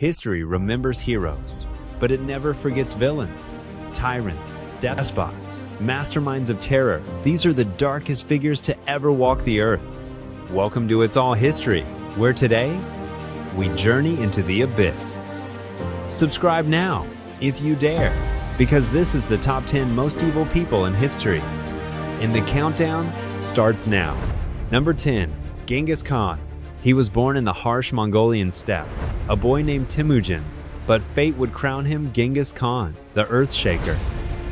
History remembers heroes, but it never forgets villains, tyrants, despots, masterminds of terror. These are the darkest figures to ever walk the earth. Welcome to It's All History, where today, we journey into the abyss. Subscribe now, if you dare, because this is the top 10 most evil people in history. And the countdown starts now. Number 10, Genghis Khan. He was born in the harsh Mongolian steppe, a boy named Temujin, but fate would crown him Genghis Khan, the Earthshaker,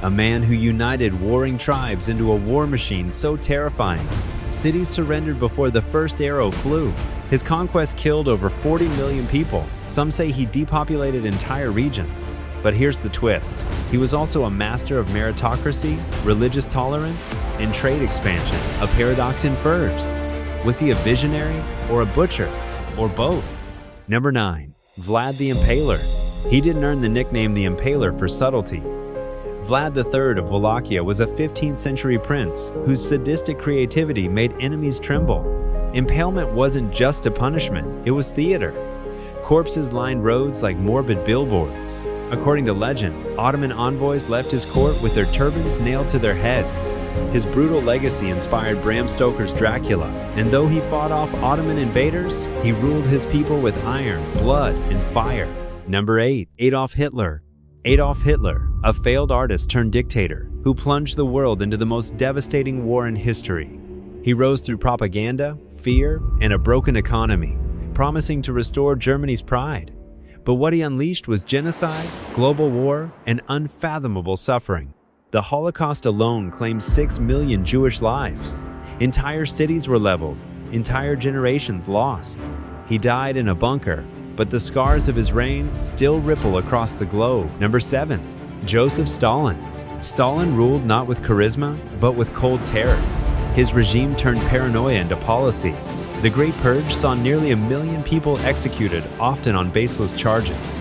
a man who united warring tribes into a war machine so terrifying. Cities surrendered before the first arrow flew. His conquest killed over 40 million people. Some say he depopulated entire regions. But here's the twist. He was also a master of meritocracy, religious tolerance, and trade expansion. A paradox infers. Was he a visionary or a butcher or both? Number 9, Vlad the Impaler. He didn't earn the nickname the Impaler for subtlety. Vlad III of Wallachia was a 15th century prince whose sadistic creativity made enemies tremble. Impalement wasn't just a punishment, it was theater. Corpses lined roads like morbid billboards. According to legend, Ottoman envoys left his court with their turbans nailed to their heads. His brutal legacy inspired Bram Stoker's Dracula, and though he fought off Ottoman invaders, he ruled his people with iron, blood, and fire. Number 8, Adolf Hitler. Adolf Hitler, a failed artist turned dictator, who plunged the world into the most devastating war in history. He rose through propaganda, fear, and a broken economy, promising to restore Germany's pride. But what he unleashed was genocide, global war, and unfathomable suffering. The Holocaust alone claimed 6 million Jewish lives. Entire cities were leveled, entire generations lost. He died in a bunker, but the scars of his reign still ripple across the globe. Number 7, Joseph Stalin. Stalin ruled not with charisma, but with cold terror. His regime turned paranoia into policy. The Great Purge saw nearly 1 million people executed, often on baseless charges.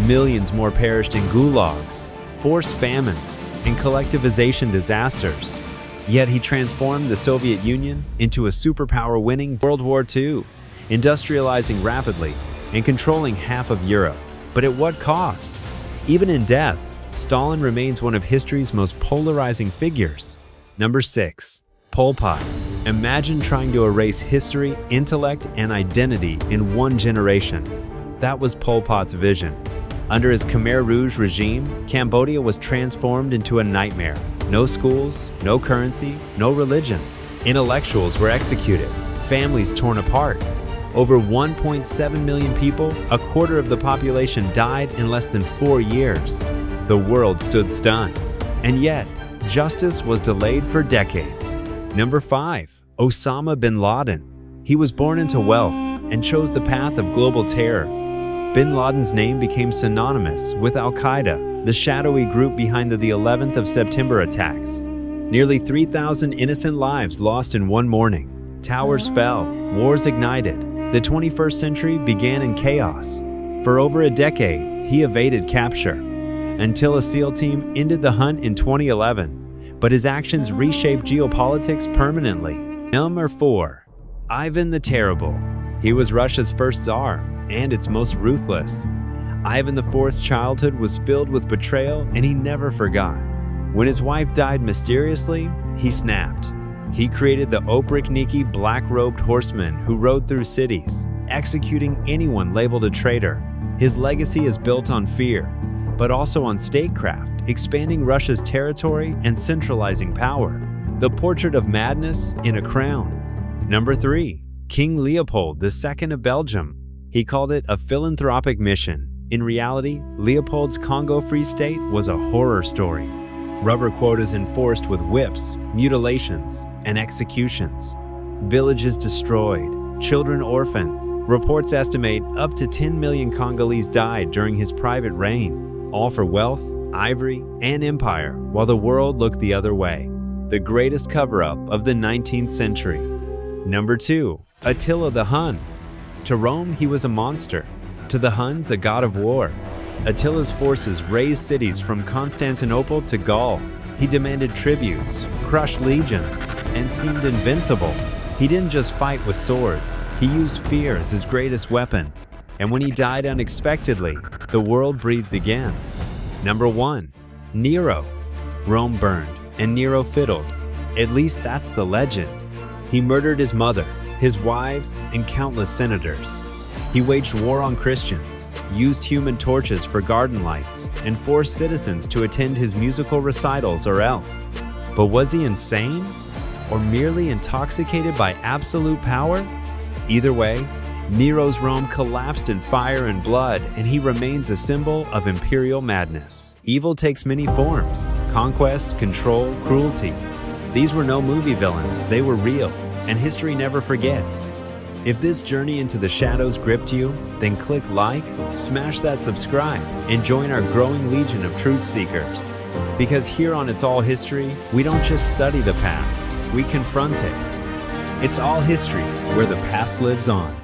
Millions more perished in gulags, forced famines, and collectivization disasters. Yet he transformed the Soviet Union into a superpower-winning World War II, industrializing rapidly and controlling half of Europe. But at what cost? Even in death, Stalin remains one of history's most polarizing figures. Number 6, Pol Pot. Imagine trying to erase history, intellect, and identity in one generation. That was Pol Pot's vision. Under his Khmer Rouge regime, Cambodia was transformed into a nightmare. No schools, no currency, no religion. Intellectuals were executed, families torn apart. Over 1.7 million people, a quarter of the population, died in less than 4 years. The world stood stunned. And yet, justice was delayed for decades. Number 5, Osama bin Laden. He was born into wealth and chose the path of global terror. Bin Laden's name became synonymous with Al-Qaeda, the shadowy group behind the 11th of September attacks. Nearly 3,000 innocent lives lost in one morning. Towers fell, wars ignited. The 21st century began in chaos. For over a decade, he evaded capture, until a SEAL team ended the hunt in 2011. But his actions reshaped geopolitics permanently. Number 4, Ivan the Terrible. He was Russia's first Tsar, and its most ruthless. Ivan IV's childhood was filled with betrayal, and he never forgot. When his wife died mysteriously, he snapped. He created the Oprichniki black-robed horsemen who rode through cities, executing anyone labeled a traitor. His legacy is built on fear, but also on statecraft, expanding Russia's territory and centralizing power. The portrait of madness in a crown. Number 3, King Leopold II of Belgium. He called it a philanthropic mission. In reality, Leopold's Congo Free State was a horror story. Rubber quotas enforced with whips, mutilations, and executions. Villages destroyed, children orphaned. Reports estimate up to 10 million Congolese died during his private reign, all for wealth, ivory, and empire, while the world looked the other way. The greatest cover-up of the 19th century. Number 2, Attila the Hun. To Rome, he was a monster. To the Huns, a god of war. Attila's forces razed cities from Constantinople to Gaul. He demanded tributes, crushed legions, and seemed invincible. He didn't just fight with swords. He used fear as his greatest weapon. And when he died unexpectedly, the world breathed again. Number 1. Nero. Rome burned, and Nero fiddled. At least that's the legend. He murdered his mother, his wives, and countless senators. He waged war on Christians, used human torches for garden lights, and forced citizens to attend his musical recitals or else. But was he insane? Or merely intoxicated by absolute power? Either way, Nero's Rome collapsed in fire and blood, and he remains a symbol of imperial madness. Evil takes many forms: conquest, control, cruelty. These were no movie villains, they were real, and history never forgets. If this journey into the shadows gripped you, then click like, smash that subscribe, and join our growing legion of truth seekers. Because here on It's All History, we don't just study the past, we confront it. It's all history, where the past lives on.